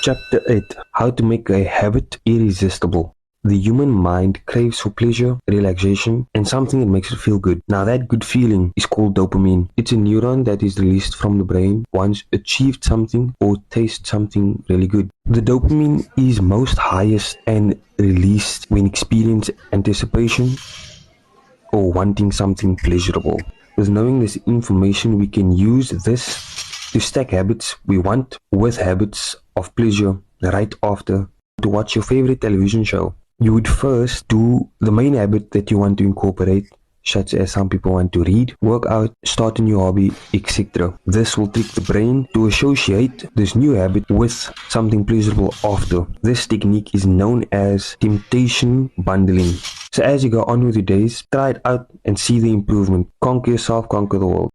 Chapter 8: How to make a habit irresistible. The human mind craves for pleasure, relaxation, and something that makes it feel good. Now that good feeling is called dopamine. It's a neuron that is released from the brain once achieved something or tasted something really good. The dopamine is most highest and released when experience anticipation or wanting something pleasurable. With knowing this information, we can use this to stack habits we want with habits of pleasure right after. To watch your favorite television show, you would first do the main habit that you want to incorporate, such as some people want to read, work out, start a new hobby, etc. This will trick the brain to associate this new habit with something pleasurable after. This technique is known as temptation bundling. So as you go on with your days, try it out and see the improvement. Conquer yourself, conquer the world.